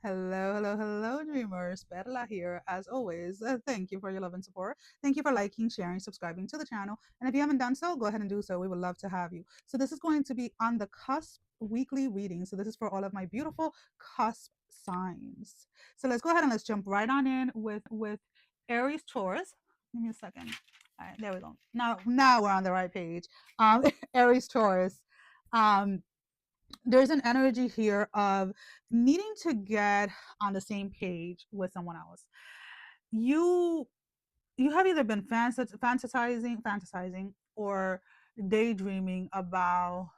Hello, hello, hello, dreamers. Perla here, as always. Thank you for your love and support. Thank you for liking, sharing, subscribing to the channel. And if you haven't done so, go ahead and do so. We would love to have you. So this is going to be on the CUSP weekly reading. So this is for all of my beautiful CUSP signs. So let's go ahead and let's jump right on in with Aries Taurus. Give me a second. All right, there we go. Now we're on the right page. Aries Taurus. Um, there's an energy here of needing to get on the same page with someone else. You you have either been fantasizing or daydreaming about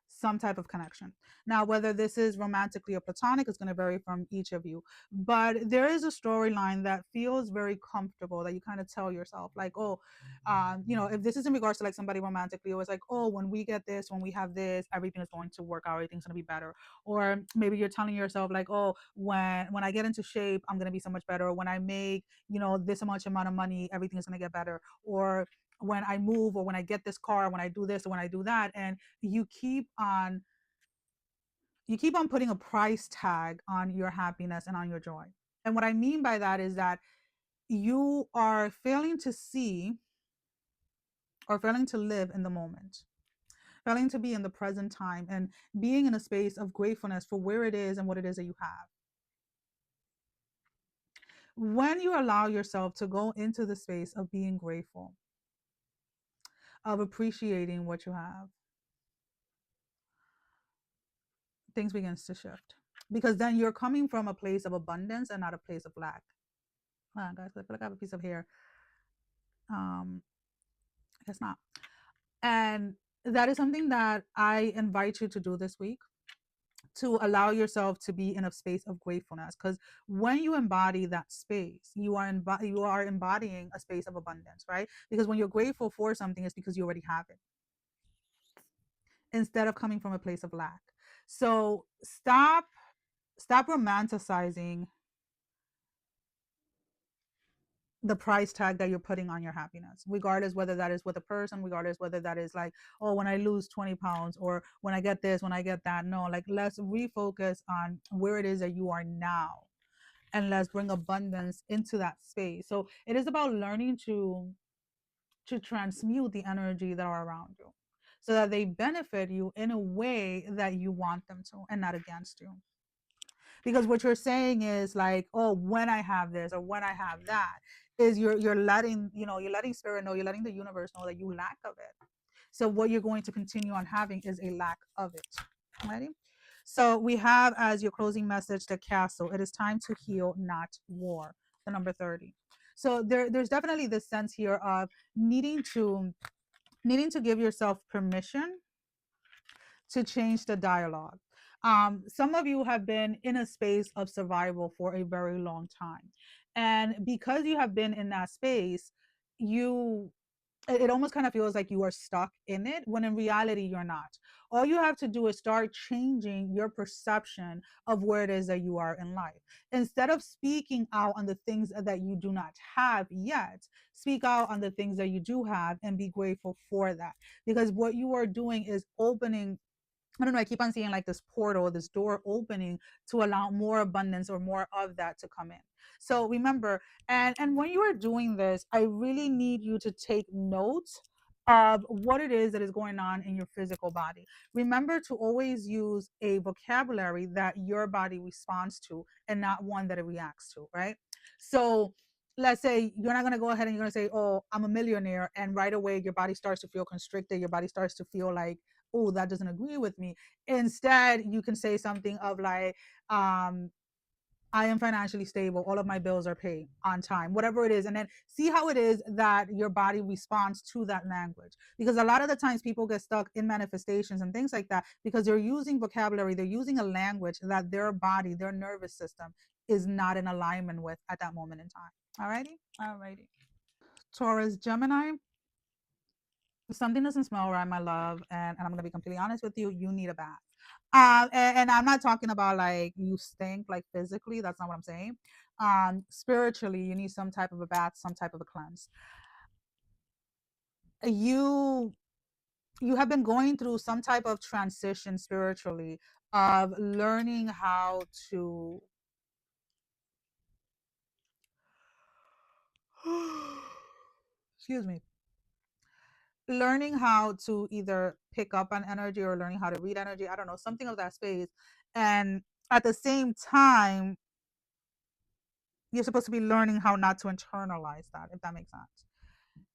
some type of connection. Now, whether this is romantically or platonic is going to vary from each of you, but there is a storyline that feels very comfortable that you kind of tell yourself, like, oh, if this is in regards to like somebody romantically, it was like, oh, when we get this, when we have this, everything is going to work out, everything's going to be better. Or maybe you're telling yourself, like, oh, when I get into shape, I'm going to be so much better. When I make, this much amount of money, everything is going to get better. Or when I move, or when I get this car, when I do this, or when I do that, and you keep on putting a price tag on your happiness and on your joy. And what I mean by that is that you are failing to see or failing to live in the moment, failing to be in the present time and being in a space of gratefulness for where it is and what it is that you have. When you allow yourself to go into the space of being grateful, of appreciating what you have, things begins to shift, because then you're coming from a place of abundance and not a place of lack. Hold on, guys, I feel like I have a piece of hair. I guess not. And that is something that I invite you to do this week, to allow yourself to be in a space of gratefulness, because when you embody that space, you are embodying a space of abundance, right? Because when you're grateful for something, it's because you already have it, instead of coming from a place of lack. So stop romanticizing the price tag that you're putting on your happiness, regardless whether that is with a person, regardless whether that is like, oh, when I lose 20 pounds, or when I get this, when I get that. No, like, let's refocus on where it is that you are now, and let's bring abundance into that space. So it is about learning to transmute the energy that are around you, so that they benefit you in a way that you want them to, and not against you. Because what you're saying is like, oh, when I have this or when I have that, is you're letting, you're letting spirit know, you're letting the universe know that you lack of it. So what you're going to continue on having is a lack of it. Ready? So we have as your closing message the castle. It is time to heal, not war. The number 30. So there's definitely this sense here of needing to give yourself permission to change the dialogue. Some of you have been in a space of survival for a very long time. And because you have been in that space, you it almost kind of feels like you are stuck in it, when in reality you're not. All you have to do is start changing your perception of where it is that you are in life. Instead of speaking out on the things that you do not have yet, speak out on the things that you do have and be grateful for that. Because what you are doing is opening, I don't know, I keep on seeing like this portal, this door opening to allow more abundance or more of that to come in. So remember, and when you are doing this, I really need you to take notes of what it is that is going on in your physical body. Remember to always use a vocabulary that your body responds to, and not one that it reacts to, right? So let's say you're not going to go ahead and you're going to say, oh, I'm a millionaire, and right away your body starts to feel constricted, your body starts to feel like, oh, that doesn't agree with me. Instead, you can say something of like, I am financially stable, all of my bills are paid on time, whatever it is. And then see how it is that your body responds to that language. Because a lot of the times people get stuck in manifestations and things like that because they're using vocabulary, they're using a language that their body, their nervous system is not in alignment with at that moment in time. Alrighty? Alrighty. Taurus, Gemini, something doesn't smell right, my love, and I'm gonna be completely honest with you. You need a bath. And I'm not talking about like you stink like physically. That's not what I'm saying. Spiritually, you need some type of a bath, some type of a cleanse. You have been going through some type of transition spiritually, of learning how to Excuse me. Learning how to either pick up on energy or learning how to read energy, I don't know, something of that space. And at the same time, you're supposed to be learning how not to internalize that, if that makes sense.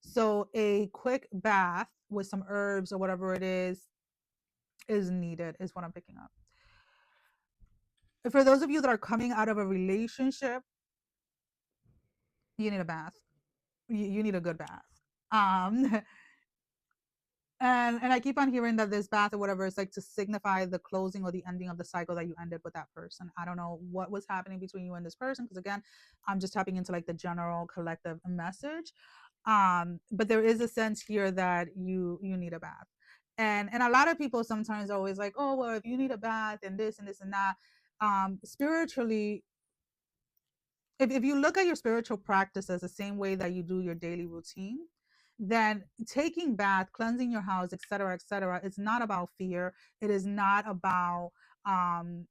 So a quick bath with some herbs or whatever it is needed, is what I'm picking up. For those of you that are coming out of a relationship, you need a bath. You need a good bath. Um, and I keep on hearing that this bath or whatever is like to signify the closing or the ending of the cycle that you ended with that person. I don't know what was happening between you and this person, because again, I'm just tapping into like the general collective message. But there is a sense here that you need a bath. And a lot of people sometimes always like, oh well, if you need a bath and this and that, spiritually, if you look at your spiritual practice as the same way that you do your daily routine, then taking bath, cleansing your house, etc., it's not about fear. It is not about um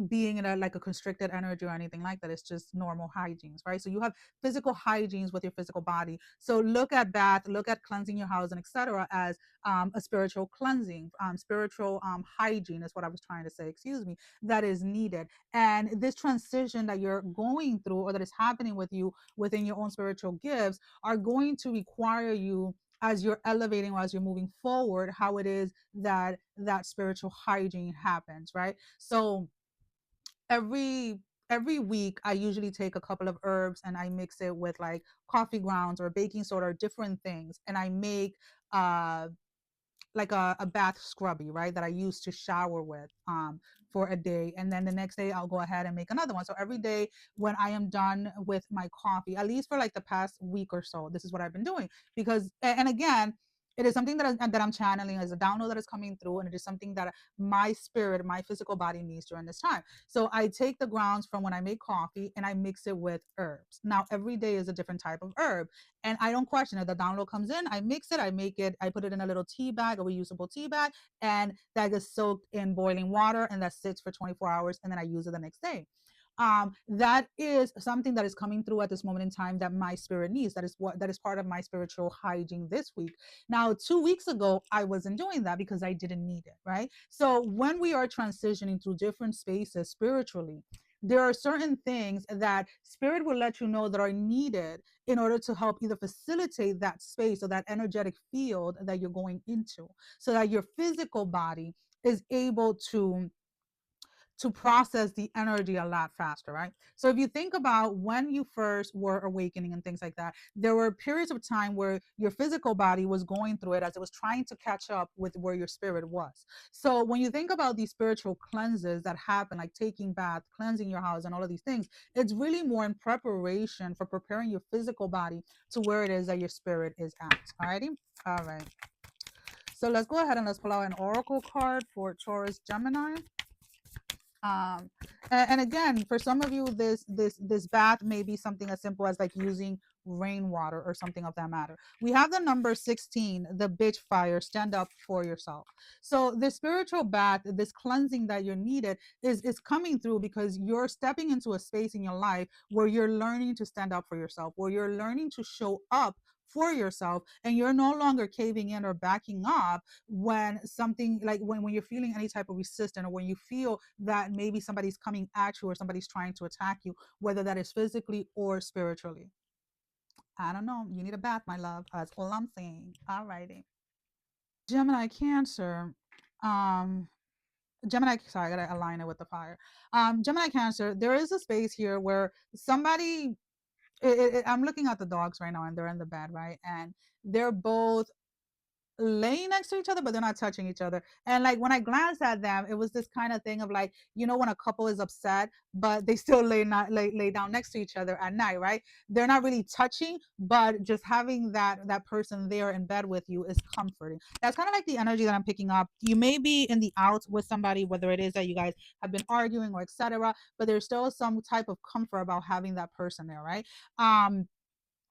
being in a like a constricted energy or anything like that. It's just normal hygienes, right? So you have physical hygienes with your physical body. So look at bath, look at cleansing your house and etc. as a spiritual cleansing, spiritual hygiene is what I was trying to say, excuse me, that is needed. And this transition that you're going through or that is happening with you within your own spiritual gifts are going to require you, as you're elevating or as you're moving forward, how it is that that spiritual hygiene happens, right? So every every week I usually take a couple of herbs and I mix it with like coffee grounds or baking soda or different things, and I make uh like a bath scrubby, right? That I use to shower with for a day. And then the next day I'll go ahead and make another one. So every day when I am done with my coffee, at least for like the past week or so, this is what I've been doing. Because, and again, it is something that I'm channeling as a download that is coming through, and it is something that my spirit, my physical body needs during this time. So I take the grounds from when I make coffee and I mix it with herbs. Now every day is a different type of herb, and I don't question it. The download comes in, I mix it, I make it, I put it in a little tea bag, a reusable tea bag, and that gets soaked in boiling water, and that sits for 24 hours, and then I use it the next day. That is something that is coming through at this moment in time that my spirit needs. That is part of my spiritual hygiene this week. Now 2 weeks ago I wasn't doing that because I didn't need it, right? So when we are transitioning through different spaces spiritually, there are certain things that spirit will let you know that are needed in order to help either facilitate that space or that energetic field that you're going into, so that your physical body is able to process the energy a lot faster, right? So if you think about when you first were awakening and things like that, there were periods of time where your physical body was going through it as it was trying to catch up with where your spirit was. So when you think about these spiritual cleanses that happen, like taking bath, cleansing your house, and all of these things, it's really more in preparation for preparing your physical body to where it is that your spirit is at. Alrighty? All right. So let's go ahead and let's pull out an oracle card for Taurus Gemini. um and again, for some of you, this bath may be something as simple as like using rainwater or something of that matter. We have the number 16, the bitch fire, stand up for yourself. So the spiritual bath, this cleansing that you're needed, is coming through because you're stepping into a space in your life where you're learning to stand up for yourself, where you're learning to show up for yourself, and you're no longer caving in or backing up when something like when you're feeling any type of resistance, or when you feel that maybe somebody's coming at you or somebody's trying to attack you, whether that is physically or spiritually. I don't know, you need a bath, my love. That's all I'm saying. All righty. Gemini, Cancer. um Gemini, sorry, I gotta align it with the fire. Gemini, Cancer, there is a space here where somebody, I'm looking at the dogs right now, and they're in the bed, right? And they're both laying next to each other, but they're not touching each other. And like when I glanced at them, it was this kind of thing of like, when a couple is upset, but they still lay down next to each other at night, right? They're not really touching, but just having that person there in bed with you is comforting. That's kind of like the energy that I'm picking up. You may be in the out with somebody, whether it is that you guys have been arguing or etc., but there's still some type of comfort about having that person there, right?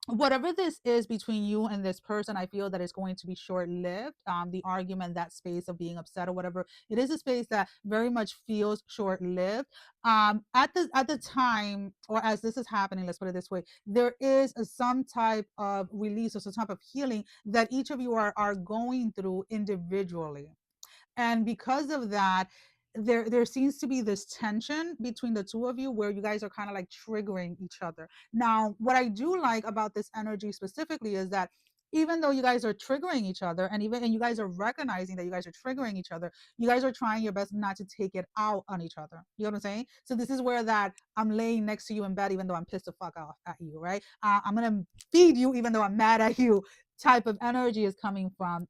whatever this is between you and this person, I feel that it's going to be short-lived. The argument, that space of being upset or whatever, it is a space that very much feels short-lived. At the time, or as this is happening, let's put it this way, there is some type of release or some type of healing that each of you are going through individually. And because of that, there seems to be this tension between the two of you where you guys are kind of like triggering each other. Now, what I do like about this energy specifically is that even though you guys are triggering each other, and you guys are recognizing that you guys are triggering each other, you guys are trying your best not to take it out on each other. You know what I'm saying? So this is where that I'm laying next to you in bed even though I'm pissed the fuck off at you, right? I'm gonna feed you even though I'm mad at you type of energy is coming from.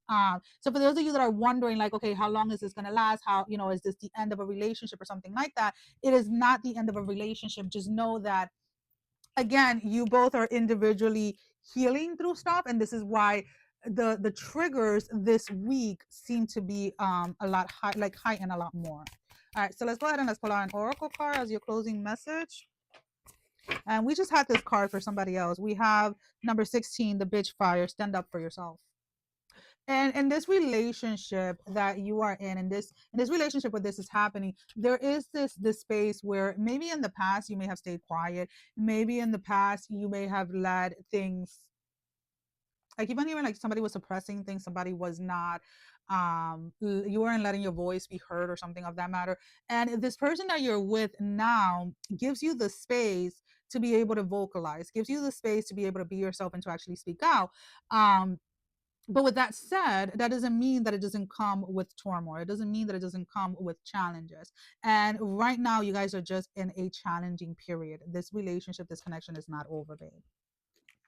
So for those of you that are wondering, like, okay, how long is this going to last? How, is this the end of a relationship or something like that? It is not the end of a relationship. Just know that, again, you both are individually healing through stuff, and this is why the triggers this week seem to be a lot heightened a lot more. All right, so let's go ahead and let's pull out an oracle card as your closing message. And we just had this card for somebody else. We have number 16, the bitch fire. Stand up for yourself. And in this relationship that you are in this relationship where this is happening, there is this space where maybe in the past you may have stayed quiet. Maybe in the past you may have let things, like, even like somebody was suppressing things, somebody was not, you weren't letting your voice be heard or something of that matter. And this person that you're with now gives you the space to be able to vocalize, gives you the space to be able to be yourself and to actually speak out. But with that said, that doesn't mean that it doesn't come with turmoil. It doesn't mean that it doesn't come with challenges. And right now, you guys are just in a challenging period. This relationship, this connection is not over, babe.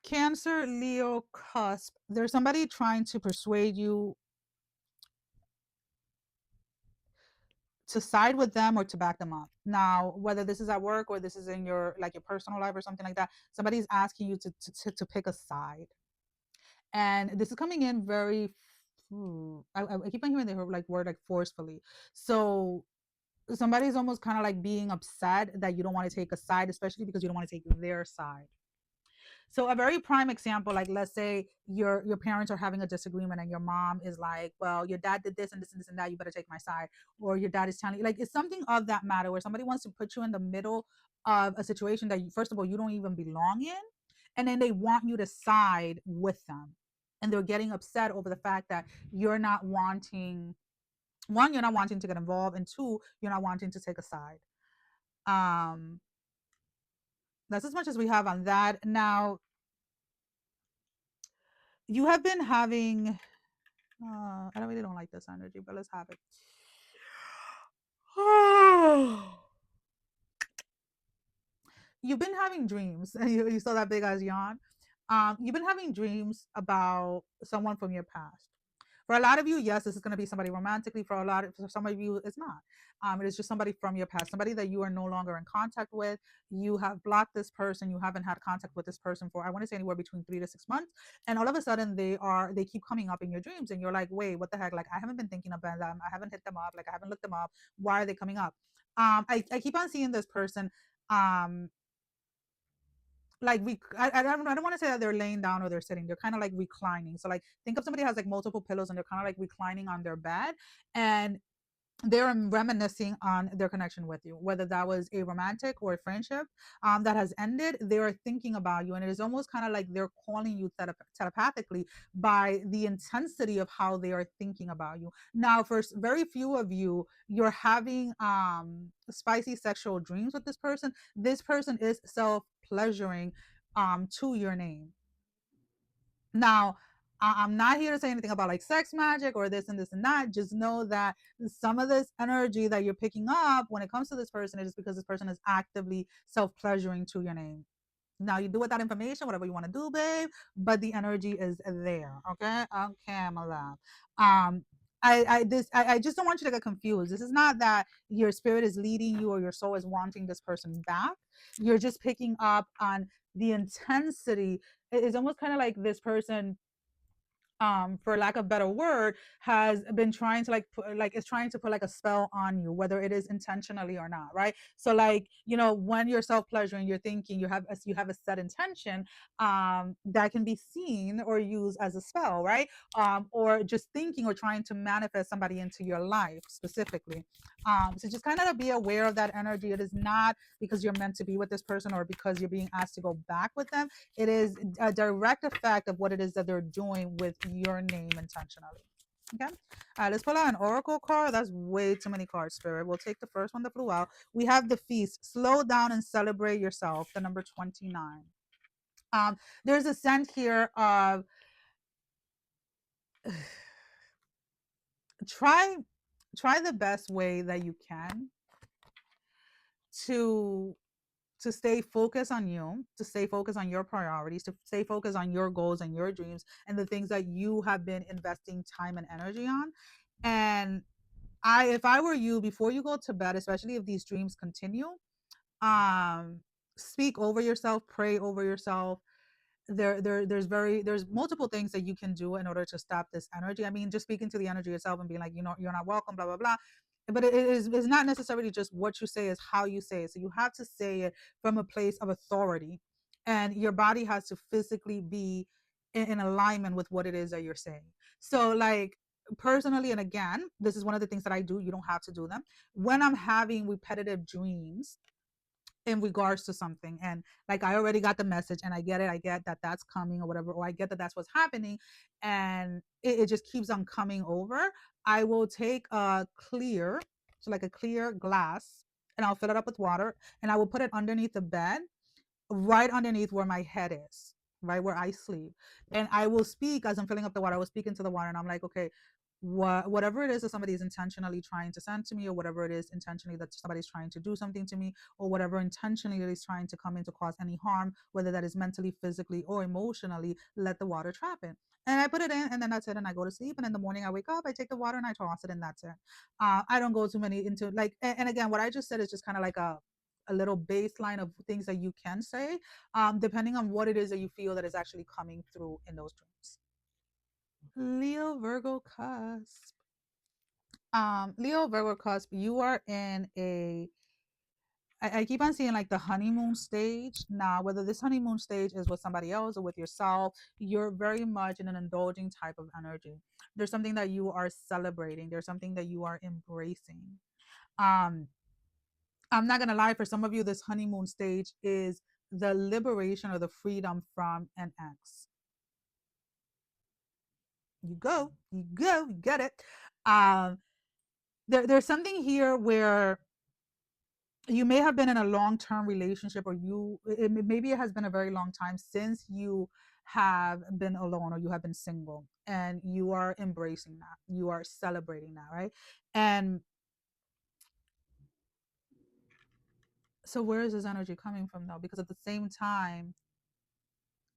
Cancer, Leo, cusp. There's somebody trying to persuade you to side with them or to back them up. Now, whether this is at work or this is in your personal life or something like that, somebody's asking you to pick a side. And this is coming in very, I keep on hearing the word like forcefully. So somebody's almost kind of like being upset that you don't want to take a side, especially because you don't want to take their side. So a very prime example, like, let's say your parents are having a disagreement and your mom is like, well, your dad did this and this and this and that, you better take my side. Or your dad is telling you, like, it's something of that matter where somebody wants to put you in the middle of a situation that you, first of all, you don't even belong in, and then they want you to side with them. And they're getting upset over the fact that you're not wanting, one, you're not wanting to get involved, and two, you're not wanting to take a side. That's as much as we have on that. Now, you have been having, I really don't like this energy, but let's have it. You've been having dreams. You saw that big ass yawn. You've been having dreams about someone from your past. For a lot of you, yes, this is going to be somebody romantically. For some of you, it's not. It is just somebody from your past, somebody that you are no longer in contact with. You have blocked this person. You haven't had contact with this person for, I want to say, anywhere between 3 to 6 months. And all of a sudden, they keep coming up in your dreams, and you're like, wait, what the heck? Like, I haven't been thinking about them. I haven't hit them up. Like, I haven't looked them up. Why are they coming up? I keep on seeing this person. Like, I don't want to say that they're laying down or they're sitting. They're kind of like reclining. So, like, think of somebody who has like multiple pillows and they're kind of like reclining on their bed, and they're reminiscing on their connection with you, whether that was a romantic or a friendship that has ended. They are thinking about you, and it is almost kind of like they're calling you telepathically by the intensity of how they are thinking about you. Now, for very few of you, you're having spicy sexual dreams with this person. This person is self pleasuring to your name. Now, I'm not here to say anything about like sex magic or this and this and that. Just know that some of this energy that you're picking up when it comes to this person is because this person is actively self pleasuring to your name. Now, you do with that information whatever you want to do, babe, but the energy is there. Okay. Okay, my love. I just don't want you to get confused. This is not that your spirit is leading you or your soul is wanting this person back. You're just picking up on the intensity. It's almost kind of like this person for lack of a better word, has been trying to like is trying to put like a spell on you, whether it is intentionally or not, right? So like, when you're self-pleasuring, you're thinking, you have a set intention, that can be seen or used as a spell, right? Or just thinking or trying to manifest somebody into your life specifically. So just kind of be aware of that energy. It is not because you're meant to be with this person or because you're being asked to go back with them. It is a direct effect of what it is that they're doing with your name intentionally. Okay. Let's pull out an oracle card. That's way too many cards, Spirit. We'll take the first one that flew out. We have the feast. Slow down and celebrate yourself. The number 29. There's a sense here of try the best way that you can to stay focused on you, to stay focused on your priorities, to stay focused on your goals and your dreams and the things that you have been investing time and energy on. And if I were you, before you go to bed, especially if these dreams continue, um speak over yourself, pray over yourself. There's multiple things that you can do in order to stop this energy. I mean, just speaking to the energy yourself and being like, you're not welcome, blah blah blah. But it is it's not necessarily just what you say, is how you say it. So you have to say it from a place of authority, and your body has to physically be in alignment with what it is that you're saying. So like, personally, and again, this is one of the things that I do, you don't have to do them, when I'm having repetitive dreams in regards to something, and like I already got the message and I get it, I get that that's coming or whatever, or I get that that's what's happening, and it just keeps on coming over. I will take a clear, so like a clear glass, and I'll fill it up with water, and I will put it underneath the bed, right underneath where my head is, right where I sleep. And I will speak as I'm filling up the water. I will speak into the water, and I'm like, okay, whatever it is that somebody is intentionally trying to send to me, or whatever it is intentionally that somebody's trying to do something to me, or whatever intentionally is trying to come in to cause any harm, whether that is mentally, physically, or emotionally, let the water trap it. And I put it in, and then that's it. And I go to sleep. And in the morning, I wake up, I take the water and I toss it, and that's it. I don't go too many into like, and again, what I just said is just kind of like a little baseline of things that you can say, depending on what it is that you feel that is actually coming through in those dreams. Leo, Virgo, cusp. Leo, Virgo, cusp. You are in I keep on seeing like the honeymoon stage. Now, whether this honeymoon stage is with somebody else or with yourself, you're very much in an indulging type of energy. There's something that you are celebrating. There's something that you are embracing. Um, I'm not gonna lie, for some of you, this honeymoon stage is the liberation or the freedom from an ex. You get it. Um, there's something here where you may have been in a long-term relationship, or maybe it has been a very long time since you have been alone or you have been single, and you are embracing that, you are celebrating that, right? And so where is this energy coming from though? Because at the same time,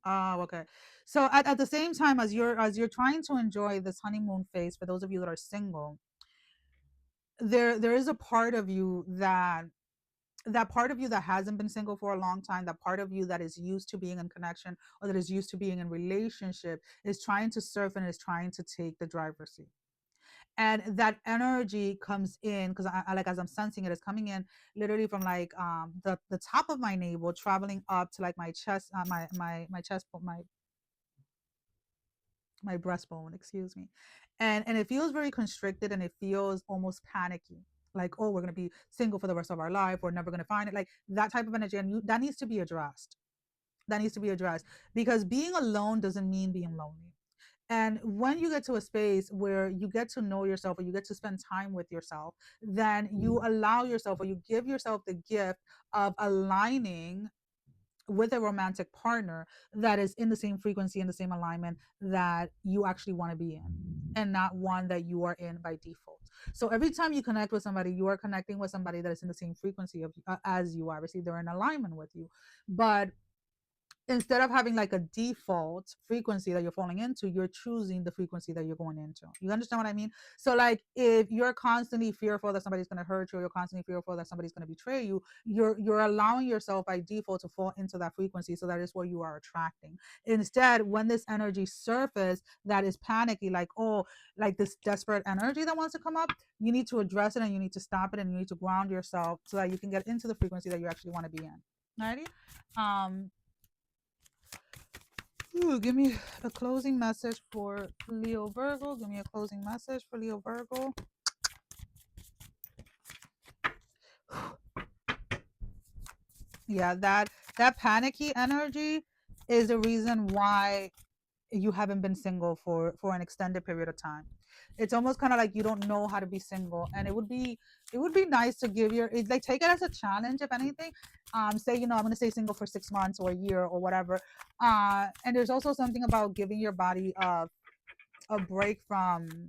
oh, okay. So at the same time, as you're trying to enjoy this honeymoon phase, for those of you that are single, there is a part of you that part of you that hasn't been single for a long time, that part of you that is used to being in connection or that is used to being in relationship, is trying to surf and is trying to take the driver's seat. And that energy comes in because I like, as I'm sensing it, is coming in literally from like the top of my navel, traveling up to like my chest, my chest, my breastbone, excuse me. And it feels very constricted, and it feels almost panicky, like, oh, we're going to be single for the rest of our life, we're never going to find it, like that type of energy. And that needs to be addressed. That needs to be addressed, because being alone doesn't mean being lonely. And when you get to a space where you get to know yourself, or you get to spend time with yourself, then you allow yourself, or you give yourself the gift of aligning with a romantic partner that is in the same frequency, in the same alignment that you actually want to be in, and not one that you are in by default. So every time you connect with somebody, you are connecting with somebody that is in the same frequency of as you are. Obviously, they're in alignment with you. But instead of having like a default frequency that you're falling into, you're choosing the frequency that you're going into. You understand what I mean? So like if you're constantly fearful that somebody's going to hurt you, or you're constantly fearful that somebody's going to betray you, you're allowing yourself by default to fall into that frequency. So that is what you are attracting. Instead, when this energy surface that is panicky, like, oh, like this desperate energy that wants to come up, you need to address it and you need to stop it and you need to ground yourself so that you can get into the frequency that you actually want to be in. Alrighty. Give me a closing message for Leo Virgo. Give me a closing message for Leo Virgo. Yeah, that panicky energy is the reason why you haven't been single for an extended period of time. It's almost kind of like you don't know how to be single, and it would be nice to give like take it as a challenge, if anything. Say, I'm going to stay single for 6 months or a year or whatever. And there's also something about giving your body a break from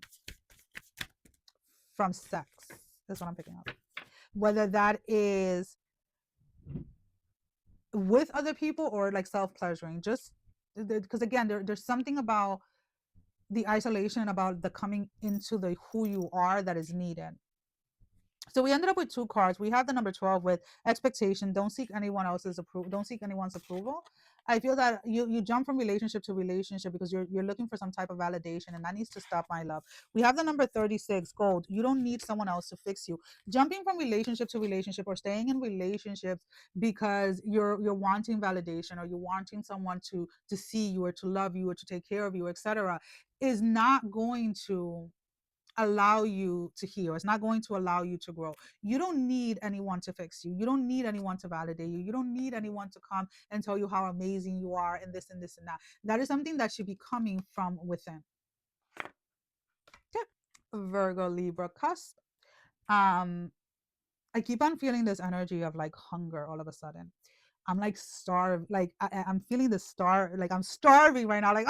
sex. That's what I'm picking up. Whether that is with other people or like self-pleasuring, just because again there's something about the isolation, about the coming into the who you are, that is needed. So we ended up with 2 cards. We have the number 12 with expectation. Don't seek anyone else's approval. Don't seek anyone's approval. I feel that you jump from relationship to relationship because you're looking for some type of validation, and that needs to stop, my love. We have the number 36, gold. You don't need someone else to fix you. Jumping from relationship to relationship or staying in relationships because you're wanting validation, or you're wanting someone to see you or to love you or to take care of you, etc., is not going to allow you to heal. It's not going to allow you to grow. You don't need anyone to fix you. You don't need anyone to validate you. You don't need anyone to come and tell you how amazing you are and this and this and that. That is something that should be coming from within. Okay. Virgo, Libra, CUSP. I keep on feeling this energy of like hunger all of a sudden. I'm like starved. Like I'm feeling the like I'm starving right now. Like,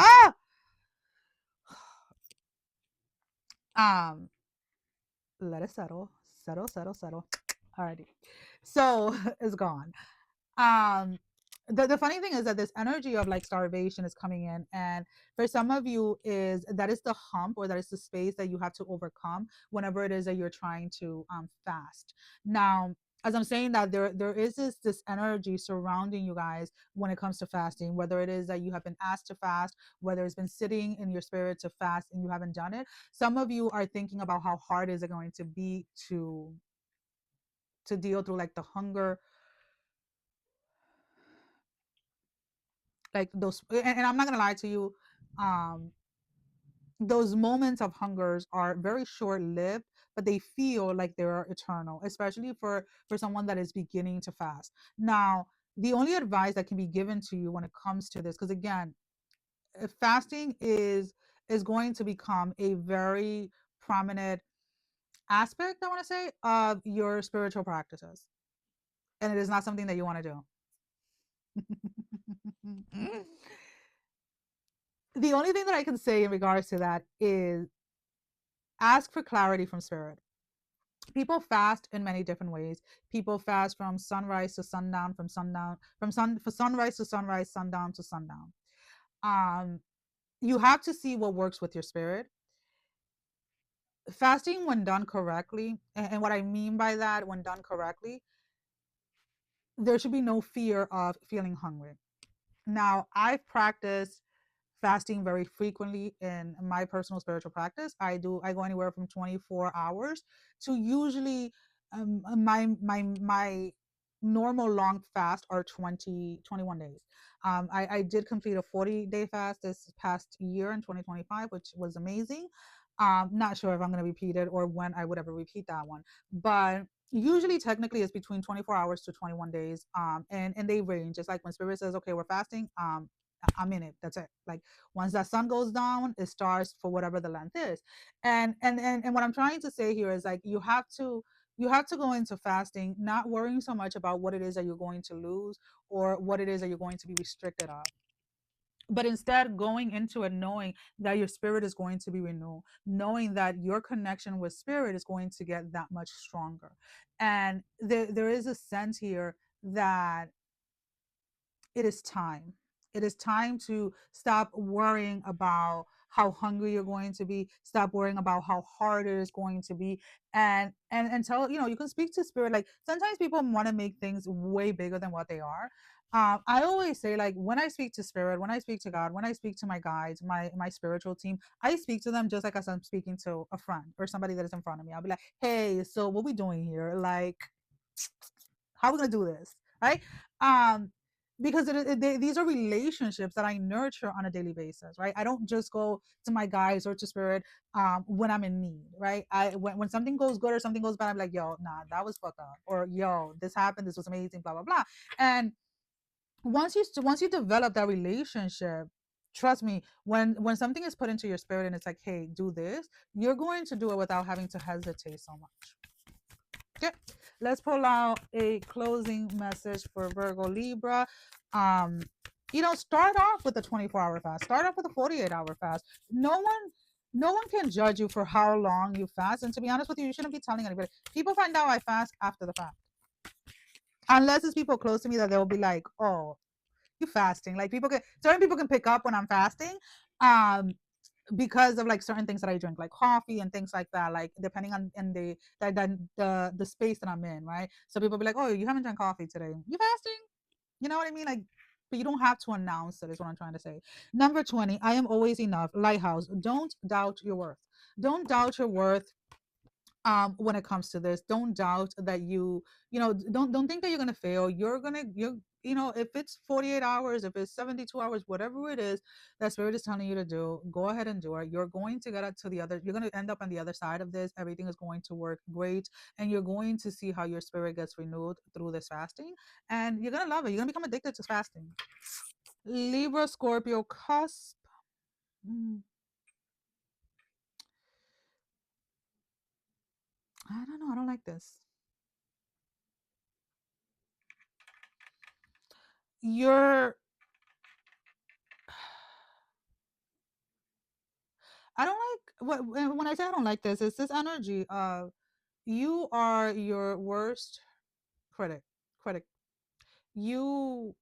um, let it settle. Settle. Alrighty. So it's gone. um the funny thing is that this energy of like starvation is coming in, and for some of you is that is the hump, or that is the space that you have to overcome whenever it is that you're trying to fast. Now, as I'm saying that, there is this energy surrounding you guys when it comes to fasting, whether it is that you have been asked to fast, whether it's been sitting in your spirit to fast and you haven't done it. Some of you are thinking about how hard is it going to be to deal through like the hunger, like those, and I'm not gonna lie to you, um those moments of hungers are very short lived, but they feel like they're eternal, especially for someone that is beginning to fast. Now, the only advice that can be given to you when it comes to this, because again, fasting is going to become a very prominent aspect, I want to say, of your spiritual practices, and it is not something that you want to do. The only thing that I can say in regards to that is ask for clarity from spirit. People fast in many different ways. People fast from sunrise to sundown, from sunrise to sunrise, sundown to sundown. Um, you have to see what works with your spirit. Fasting, when done correctly, and what I mean by that, when done correctly, there should be no fear of feeling hungry. Now, I've practiced fasting very frequently in my personal spiritual practice. I go anywhere from 24 hours to usually my normal long fast are 21 days. I did complete a 40-day fast this past year in 2025, which was amazing. Not sure if I'm going to repeat it or when I would ever repeat that one, but usually technically it's between 24 hours to 21 days. And they range. It's like when spirit says, okay, we're fasting, I'm in it. That's it. Like once that sun goes down, it starts for whatever the length is. And what I'm trying to say here is like you have to go into fasting not worrying so much about what it is that you're going to lose or what it is that you're going to be restricted of, but instead going into it knowing that your spirit is going to be renewed, knowing that your connection with spirit is going to get that much stronger. And there is a sense here that it is time. It is time to stop worrying about how hungry you're going to be, stop worrying about how hard it is going to be, and tell, you can speak to spirit. Like, sometimes people want to make things way bigger than what they are. I always say, like, when I speak to spirit, when I speak to God, when I speak to my guides, my spiritual team, I speak to them just like as I'm speaking to a friend or somebody that is in front of me. I'll be like, hey, so what we doing here? Like, how are we gonna do this, right? um because these are relationships that I nurture on a daily basis, right? I don't just go to my guides or to spirit when I'm in need, right? When something goes good or something goes bad, I'm like, yo, nah, that was fucked up, or yo, this happened, this was amazing, blah blah blah. And once you develop that relationship, trust me, when something is put into your spirit and it's like, hey, do this, you're going to do it without having to hesitate so much. Okay, let's pull out a closing message for Virgo Libra. Um, start off with a 24-hour fast. Start off with a 48-hour fast. No one can judge you for how long you fast. And to be honest with you, you shouldn't be telling anybody. People find out I fast after the fact. Unless it's people close to me that they'll be like, oh, you fasting. Like, certain people can pick up when I'm fasting. Because of like certain things that I drink, like coffee and things like that, like depending on the space that I'm in, right? So people be like, oh, you haven't drank coffee today, you fasting? You know what I mean? Like, but you don't have to announce it, is what I'm trying to say. Number 20, I am always enough. Lighthouse, don't doubt your worth. Don't doubt your worth. When it comes to this, don't doubt that don't think that you're gonna fail. If it's 48 hours, if it's 72 hours, whatever it is that spirit is telling you to do, go ahead and do it. You're going to get to the other, you're going to end up on the other side of this. Everything is going to work great, and you're going to see how your spirit gets renewed through this fasting, and you're going to love it. You're going to become addicted to fasting. Libra, Scorpio, cusp. I don't know, I don't like this. You're I don't like when I say I don't like this, it's this energy of you are your worst critic. Critic. You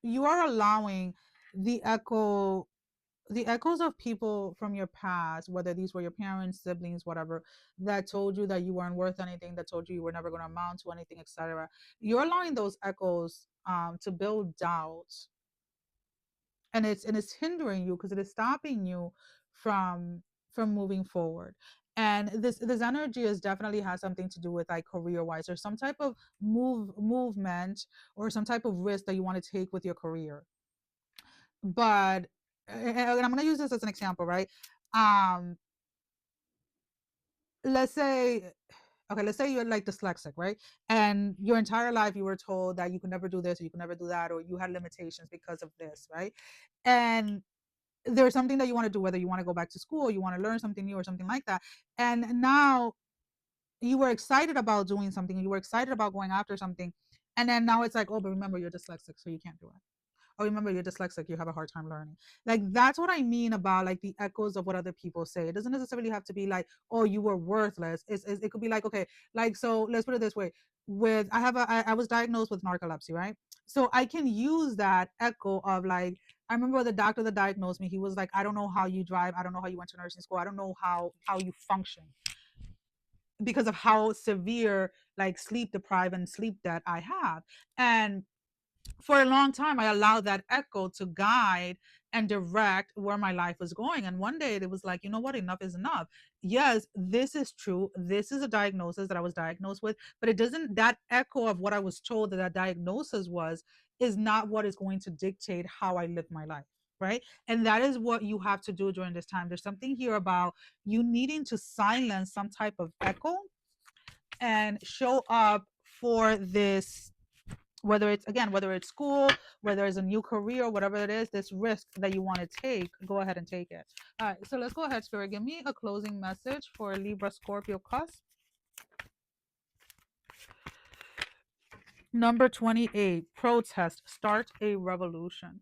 you are allowing the echoes of people from your past, whether these were your parents, siblings, whatever, that told you that you weren't worth anything, that told you were never going to amount to anything, etc. You're allowing those echoes to build doubt, and it's hindering you because it is stopping you from moving forward. And this energy is definitely has something to do with like career wise, or some type of movement, or some type of risk that you want to take with your career. But and I'm going to use this as an example, right? um let's say Okay, let's say you're like dyslexic, right? And your entire life you were told that you could never do this, or you could never do that, or you had limitations because of this, right? And there's something that you want to do, whether you want to go back to school, you want to learn something new or something like that. And now you were excited about doing something, you were excited about going after something, and then now it's like, oh, but remember, you're dyslexic, so you can't do it. Oh, remember, you're dyslexic, you have a hard time learning. Like, that's what I mean about like the echoes of what other people say. It doesn't necessarily have to be like, oh, you were worthless. It could be like, okay, like, so let's put it this way. I was diagnosed with narcolepsy, right? So I can use that echo of like, I remember the doctor that diagnosed me, he was like, I don't know how you drive, I don't know how you went to nursing school, I don't know how you function, because of how severe like sleep deprived and sleep debt I have. And for a long time, I allowed that echo to guide and direct where my life was going. And one day it was like, you know what? Enough is enough. Yes, this is true. This is a diagnosis that I was diagnosed with, but it doesn't, that echo of what I was told that diagnosis was, is not what is going to dictate how I live my life. Right. And that is what you have to do during this time. There's something here about you needing to silence some type of echo and show up for this, whether it's school, whether it's a new career, whatever it is, this risk that you want to take, go ahead and take it. All right, so let's go ahead, Spirit, give me a closing message for Libra, Scorpio, cusp. Number 28, protest, start a revolution.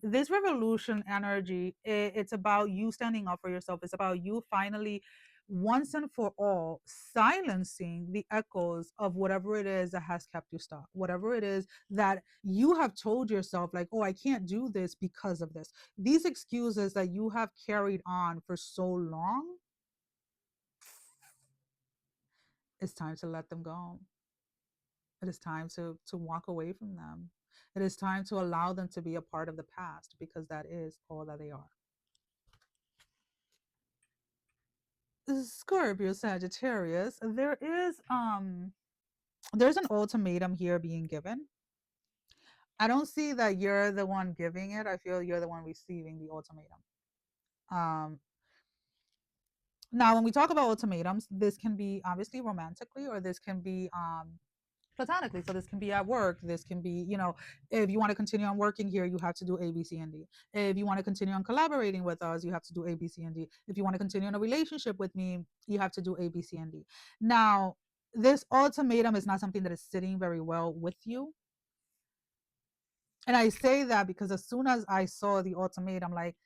This revolution energy, it's about you standing up for yourself. It's about you finally once and for all, silencing the echoes of whatever it is that has kept you stuck, whatever it is that you have told yourself, like, oh, I can't do this because of this. These excuses that you have carried on for so long, it's time to let them go. It is time to walk away from them. It is time to allow them to be a part of the past, because that is all that they are. Scorpio, Sagittarius, there's an ultimatum here being given. I don't see that you're the one giving it. I feel you're the one receiving the ultimatum. Um, Now, when we talk about ultimatums, this can be obviously romantically, or this can be platonically. So this can be at work. This can be, if you want to continue on working here, you have to do A, B, C, and D. If you want to continue on collaborating with us, you have to do A, B, C, and D. If you want to continue in a relationship with me, you have to do A, B, C, and D. Now, this ultimatum is not something that is sitting very well with you. And I say that because as soon as I saw the ultimatum, like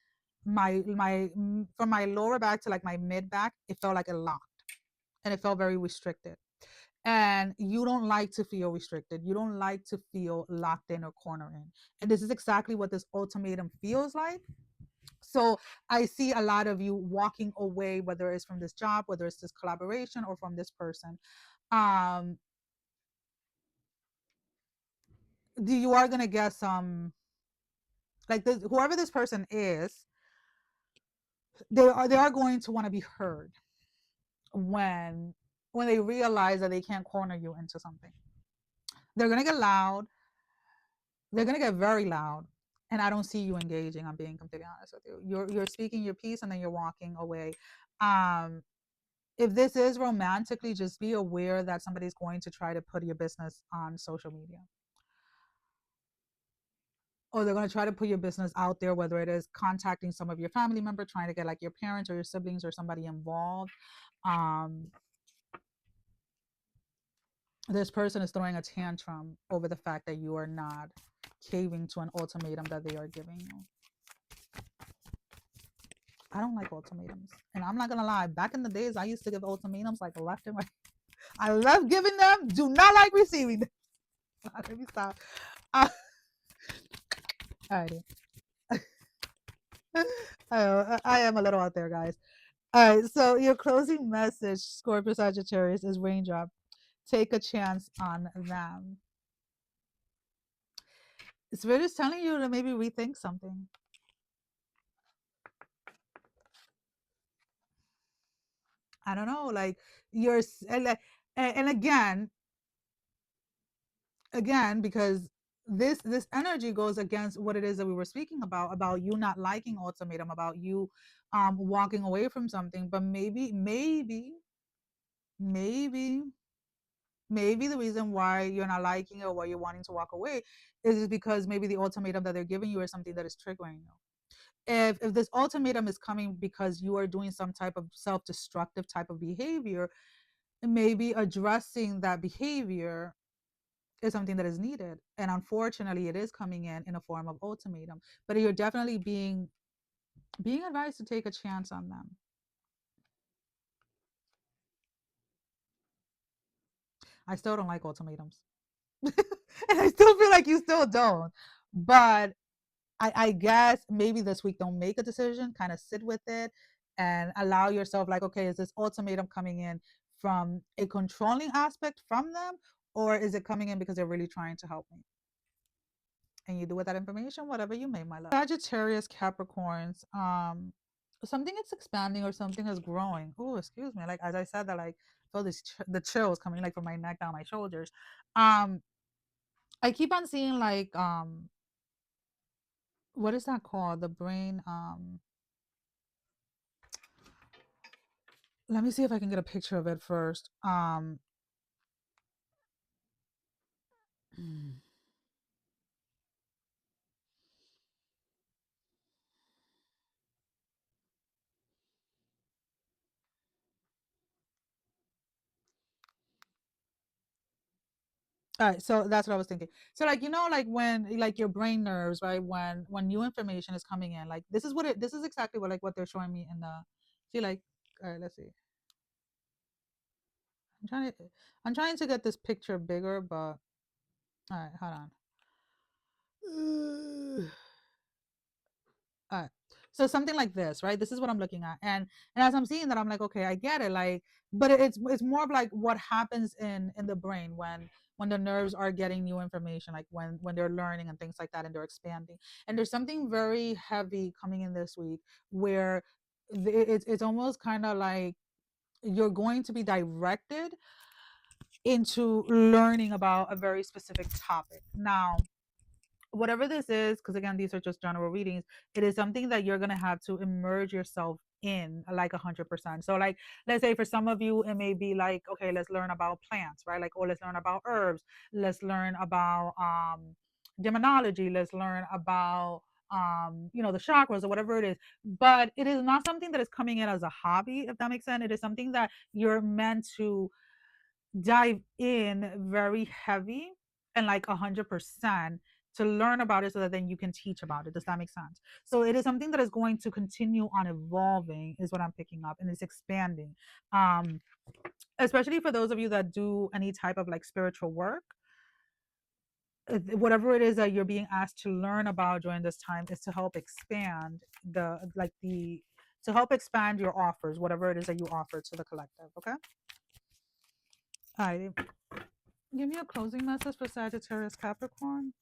from my lower back to like my mid back, it felt like it locked, and it felt very restricted. And you don't like to feel restricted. You don't like to feel locked in or cornered in. And this is exactly what this ultimatum feels like. So I see a lot of you walking away, whether it's from this job, whether it's this collaboration, or from this person. You are gonna get some, like this, whoever this person is, they are going to want to be heard when they realize that they can't corner you into something. They're gonna get loud. They're gonna get very loud, and I don't see you engaging. I'm being completely honest with you. You're speaking your piece, and then you're walking away. Um, if this is romantically, just be aware that somebody's going to try to put your business on social media, or they're going to try to put your business out there, whether it is contacting some of your family member, trying to get like your parents or your siblings or somebody involved. This person is throwing a tantrum over the fact that you are not caving to an ultimatum that they are giving you. I don't like ultimatums. And I'm not going to lie. Back in the days, I used to give ultimatums like left and right. I love giving them, do not like receiving them. Let me stop. All righty. I am a little out there, guys. All right. So your closing message, Scorpio Sagittarius, is raindrop. Take a chance on them. Spirit is telling you to maybe rethink something. I don't know, like you're, and again, because this energy goes against what it is that we were speaking about you not liking ultimatum, about you walking away from something. But maybe maybe the reason why you're not liking it, or why you're wanting to walk away, is because maybe the ultimatum that they're giving you is something that is triggering you. If this ultimatum is coming because you are doing some type of self-destructive type of behavior, maybe addressing that behavior is something that is needed. And unfortunately, it is coming in a form of ultimatum. But you're definitely being advised to take a chance on them. I still don't like ultimatums. And I still feel like you still don't. But I guess maybe this week don't make a decision, kind of sit with it and allow yourself, like, okay, is this ultimatum coming in from a controlling aspect from them, or is it coming in because they're really trying to help me? And you do with that information whatever you may, my love. Sagittarius, Capricorns, something is expanding or something is growing. Oh, excuse me. Like as I said that, like I feel the chills coming like from my neck down my shoulders. I keep on seeing like what is that called? The brain. Let me see if I can get a picture of it first. All right, so that's what I was thinking. So like like when like your brain nerves, right? When new information is coming in, like this is exactly what they're showing me in the see like all right, let's see. I'm trying to get this picture bigger, but all right, hold on. All right. So something like this, right? This is what I'm looking at, and as I'm seeing that, I'm like, okay, I get it. Like, but it's more of like what happens in the brain when the nerves are getting new information, like when they're learning and things like that, and they're expanding. And there's something very heavy coming in this week where it's almost kind of like you're going to be directed into learning about a very specific topic. Now, whatever this is, because again, these are just general readings, it is something that you're going to have to immerse yourself in like 100%. So like, let's say for some of you it may be like, okay, let's learn about plants, right? Like, or let's learn about herbs, let's learn about demonology, let's learn about the chakras or whatever it is. But it is not something that is coming in as a hobby, if that makes sense. It is something that you're meant to dive in very heavy and like 100% to learn about it so that then you can teach about it. Does that make sense? So it is something that is going to continue on evolving, is what I'm picking up, and it's expanding. um Especially for those of you that do any type of like spiritual work, whatever it is that you're being asked to learn about during this time is to help expand the to help expand your offers, whatever it is that you offer to the collective. Okay. All right. Give me a closing message for Sagittarius Capricorn.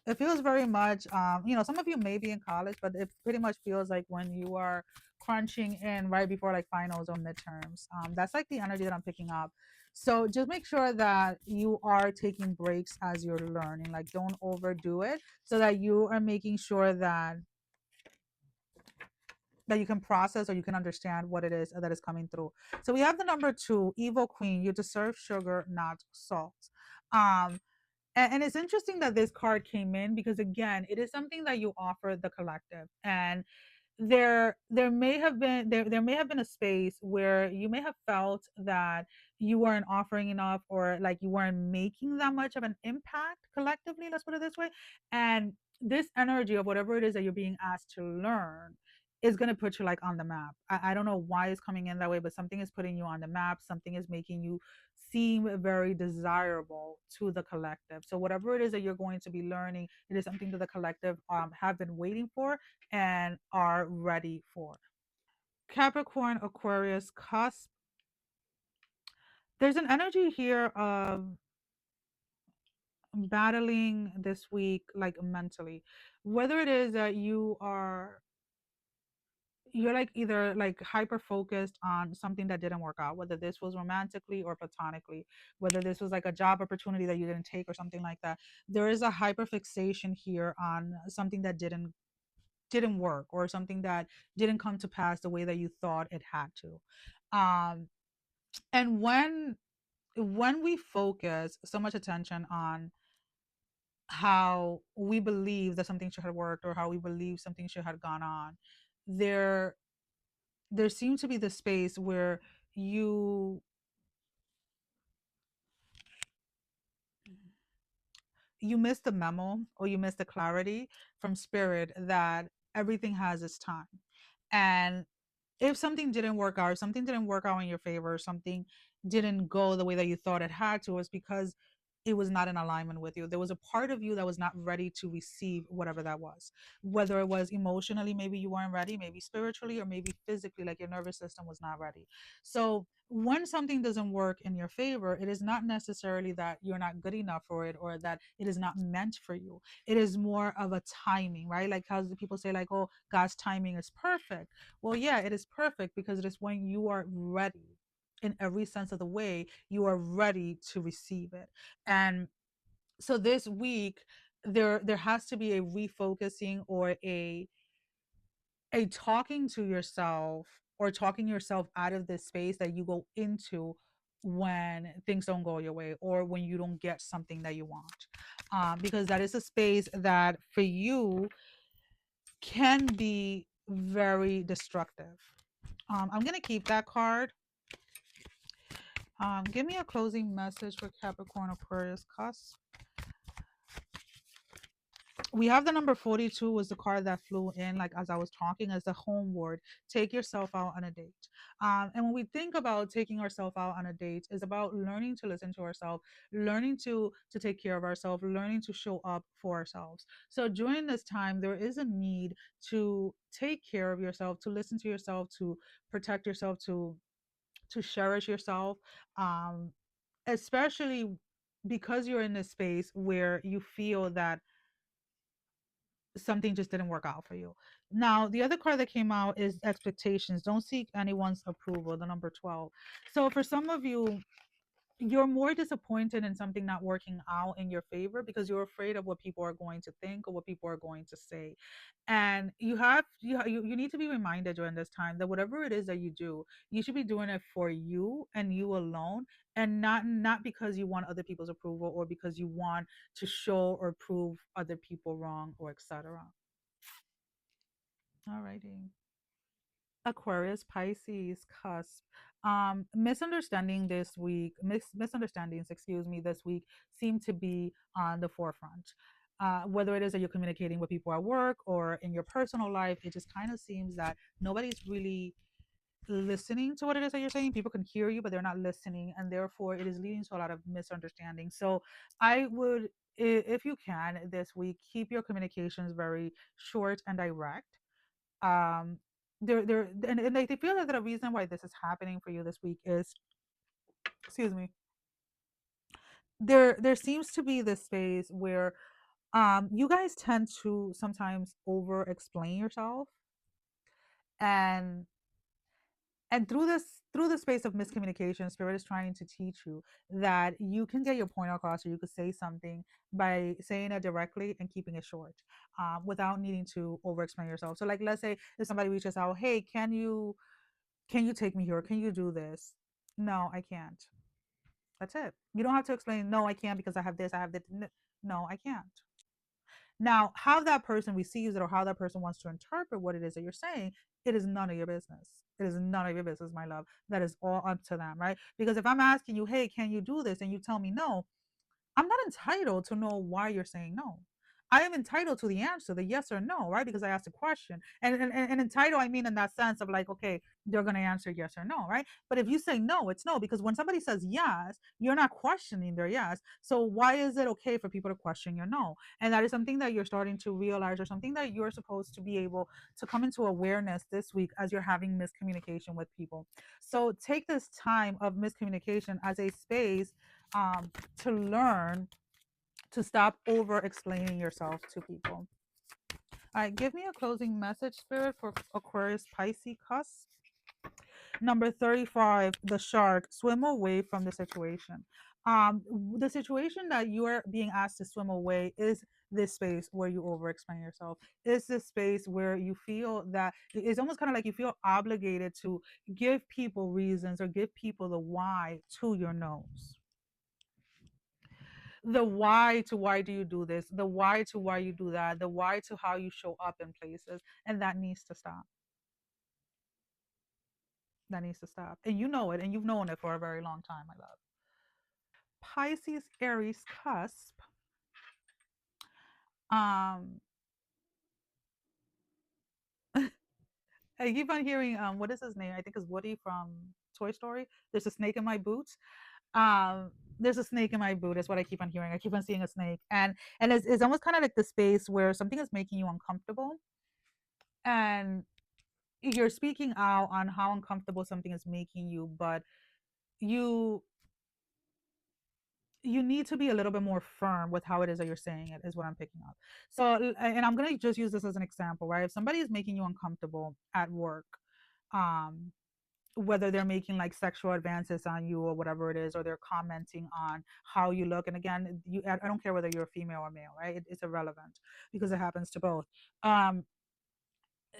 It feels very much, some of you may be in college, but it pretty much feels like when you are crunching in right before like finals or midterms. That's like the energy that I'm picking up. So just make sure that you are taking breaks as you're learning. Like, don't overdo it, so that you are making sure that you can process or you can understand what it is that is coming through. So we have the number 2, Evil Queen. You deserve sugar, not salt. Um, and it's interesting that this card came in because again, it is something that you offer the collective, and there may have been there may have been a space where you may have felt that you weren't offering enough, or like you weren't making that much of an impact collectively, let's put it this way. And this energy of whatever it is that you're being asked to learn is going to put you like on the map. I don't know why it's coming in that way, but something is putting you on the map. Something is making you seem very desirable to the collective. So whatever it is that you're going to be learning, it is something that the collective have been waiting for and are ready for. Capricorn, Aquarius, cusp. There's an energy here of battling this week, like mentally, whether it is that you're like either like hyper focused on something that didn't work out, whether this was romantically or platonically, whether this was like a job opportunity that you didn't take or something like that. There is a hyper fixation here on something that didn't work, or something that didn't come to pass the way that you thought it had to. And when we focus so much attention on how we believe that something should have worked, or how we believe something should have gone on, there there seems to be the space where you you miss the memo, or you miss the clarity from spirit that everything has its time. And if something didn't work out, or something didn't work out in your favor, or something didn't go the way that you thought it had to, it's because it was not in alignment with you. There was a part of you that was not ready to receive whatever that was. Whether it was emotionally, maybe you weren't ready, maybe spiritually, or maybe physically, like your nervous system was not ready. So when something doesn't work in your favor, it is not necessarily that you're not good enough for it, or that it is not meant for you. It is more of a timing, right? Like how the people say, like, oh, God's timing is perfect. Well, yeah, it is perfect because it is when you are ready, in every sense of the way, you are ready to receive it. And so this week, there has to be a refocusing, or a talking to yourself, or talking yourself out of this space that you go into when things don't go your way, or when you don't get something that you want. Because that is a space that for you can be very destructive. I'm going to keep that card. Give me a closing message for Capricorn, Aquarius, cusp. We have the number 42 was the card that flew in, like as I was talking, as the homeward. Take yourself out on a date. And when we think about taking ourselves out on a date, is about learning to listen to ourselves, learning to take care of ourselves, learning to show up for ourselves. So during this time, there is a need to take care of yourself, to listen to yourself, to protect yourself, to cherish yourself, um, especially because you're in a space where you feel that something just didn't work out for you. Now, the other card that came out is expectations. Don't seek anyone's approval, the number 12. So for some of you, you're more disappointed in something not working out in your favor because you're afraid of what people are going to think or what people are going to say. And you need to be reminded during this time that whatever it is that you do, you should be doing it for you and you alone, and not because you want other people's approval or because you want to show or prove other people wrong or etc. Alrighty. Aquarius, Pisces, cusp. Misunderstanding this week, misunderstandings, excuse me, this week seem to be on the forefront. Whether it is that you're communicating with people at work or in your personal life, it just kind of seems that nobody's really listening to what it is that you're saying. People can hear you, but they're not listening, and therefore it is leading to a lot of misunderstanding. So I would, if you can, this week, keep your communications very short and direct. um they're and they feel that the reason why this is happening for you this week is, excuse me, there seems to be this space where you guys tend to sometimes over explain yourself, and through the space of miscommunication, spirit is trying to teach you that you can get your point across, or you could say something by saying it directly and keeping it short, without needing to over explain yourself. So like, let's say if somebody reaches out, hey, can you take me here? Can you do this? No, I can't. That's it. You don't have to explain, no, I can't because I have this, I have that. No, I can't. Now, how that person receives it or how that person wants to interpret what it is that you're saying, it is none of your business. It is none of your business, my love. That is all up to them, right? Because if I'm asking you, hey, can you do this? And you tell me no, I'm not entitled to know why you're saying no. I am entitled to the answer, the yes or no, right? Because I asked a question. And entitled, I mean in that sense of like, okay, they're going to answer yes or no, right? But if you say no, it's no, because when somebody says yes, you're not questioning their yes. So why is it okay for people to question your no? And that is something that you're starting to realize, or something that you're supposed to be able to come into awareness this week as you're having miscommunication with people. So take this time of miscommunication as a space, to learn to stop over explaining yourself to people. All right, give me a closing message, Spirit, for Aquarius, Pisces, cusp. Number 35, the shark. Swim away from the situation. The situation that you are being asked to swim away is this space where you over explain yourself. Is this space where you feel that it's almost kind of like you feel obligated to give people reasons or give people the why to your nose. The why to why do you do this, the why to why you do that, the why to how you show up in places, and that needs to stop. That needs to stop, and you know it, and you've known it for a very long time, my love. Pisces, Aries, cusp. um I keep on hearing, what is his name, I think it's Woody from Toy Story, there's a snake in my boot. There's a snake in my boot is what I keep on hearing. I keep on seeing a snake, and it's almost kind of like the space where something is making you uncomfortable, and you're speaking out on how uncomfortable something is making you, but you you need to be a little bit more firm with how it is that you're saying it, is what I'm picking up. So, and I'm going to just use this as an example, right? If somebody is making you uncomfortable at work, um whether they're making like sexual advances on you or whatever it is, or they're commenting on how you look, and again, I don't care whether you're female or male, right? It's irrelevant because it happens to both. um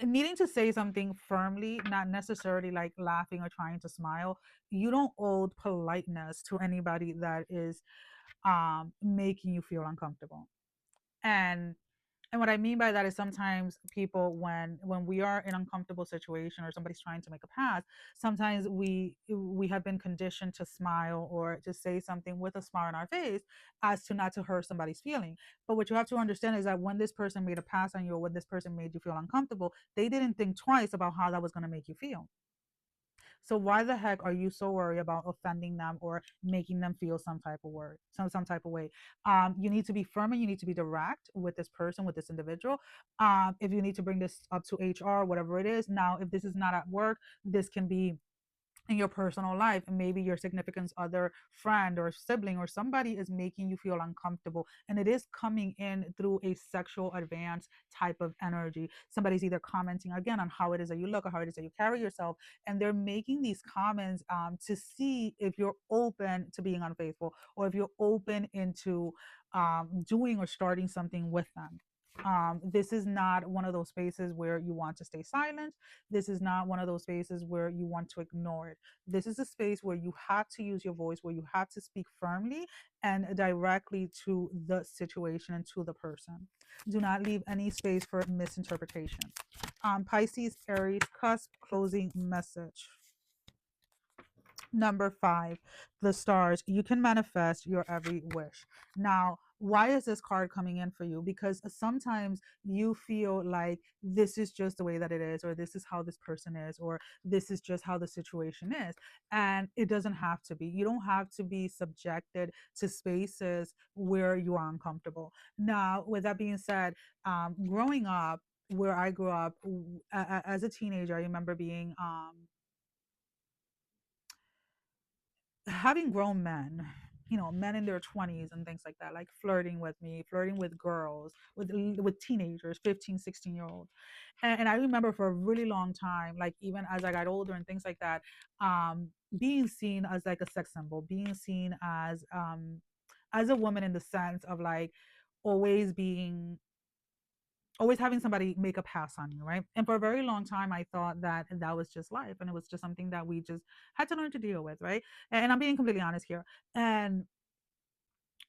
Needing to say something firmly, not necessarily like laughing or trying to smile. You don't owe politeness to anybody that is making you feel uncomfortable. And And what I mean by that is sometimes people, when we are in an uncomfortable situation or somebody's trying to make a pass, sometimes we have been conditioned to smile or to say something with a smile on our face as to not to hurt somebody's feeling. But what you have to understand is that when this person made a pass on you or when this person made you feel uncomfortable, they didn't think twice about how that was going to make you feel. So why the heck are you so worried about offending them or making them feel some type of word, some type of way? You need to be firm and you need to be direct with this person, with this individual. If you need to bring this up to HR, whatever it is. Now, if this is not at work, this can be in your personal life, and maybe your significant other, friend or sibling or somebody is making you feel uncomfortable, and it is coming in through a sexual advance type of energy. Somebody's either commenting again on how it is that you look or how it is that you carry yourself, and they're making these comments to see if you're open to being unfaithful or if you're open into doing or starting something with them. This is not one of those spaces where you want to stay silent. This is not one of those spaces where you want to ignore it. This is a space where you have to use your voice, where you have to speak firmly and directly to the situation and to the person. Do not leave any space for misinterpretation. Pisces, Aries, cusp, closing message. Number 5, the stars. You can manifest your every wish. Now, why is this card coming in for you? Because sometimes you feel like this is just the way that it is, or this is how this person is, or this is just how the situation is. And it doesn't have to be. You don't have to be subjected to spaces where you are uncomfortable. Now, with that being said, growing up, where I grew up as a teenager, I remember being having grown men, men in their 20s and things like that, like flirting with me, flirting with girls, with teenagers, 15, 16-year olds. And I remember for a really long time, like even as I got older and things like that, being seen as like a sex symbol, being seen as a woman in the sense of like always being always having somebody make a pass on you, right? And for a very long time, I thought that that was just life, and it was just something that we just had to learn to deal with, right? And I'm being completely honest here. And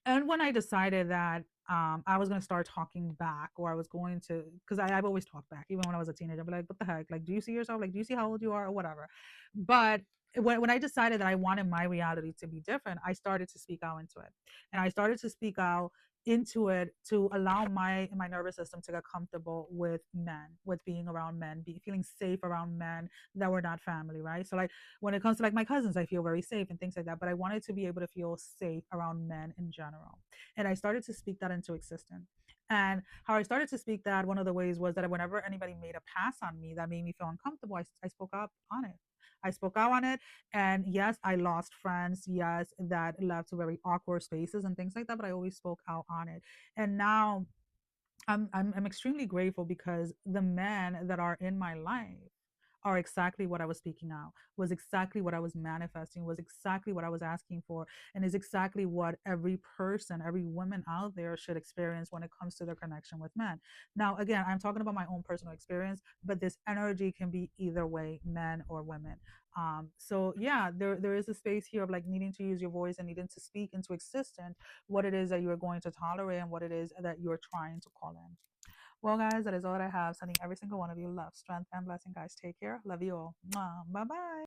when I decided that I was going to start talking back, or I was going to, because I've always talked back, even when I was a teenager, I'd be like, what the heck? Like, do you see yourself? Like, do you see how old you are, or whatever? But when I decided that I wanted my reality to be different, I started to speak out into it. And I started to speak out into it to allow my nervous system to get comfortable with men, with being around men, feeling safe around men that were not family, right? So like when it comes to like my cousins, I feel very safe and things like that, but I wanted to be able to feel safe around men in general. And I started to speak that into existence. And how I started to speak that, one of the ways was that whenever anybody made a pass on me that made me feel uncomfortable, I spoke up on it. I spoke out on it. And yes, I lost friends. Yes, that led to very awkward spaces and things like that, but I always spoke out on it. And now I'm extremely grateful because the men that are in my life are exactly what I was speaking out, was exactly what I was manifesting, was exactly what I was asking for, and is exactly what every person, every woman out there should experience when it comes to their connection with men. Now, again, I'm talking about my own personal experience, but this energy can be either way, men or women. So yeah, there is a space here of like needing to use your voice and needing to speak into existence what it is that you're going to tolerate and what it is that you're trying to call in. Well, guys, that is all I have. Sending every single one of you love, strength, and blessing, guys. Take care. Love you all. Bye bye.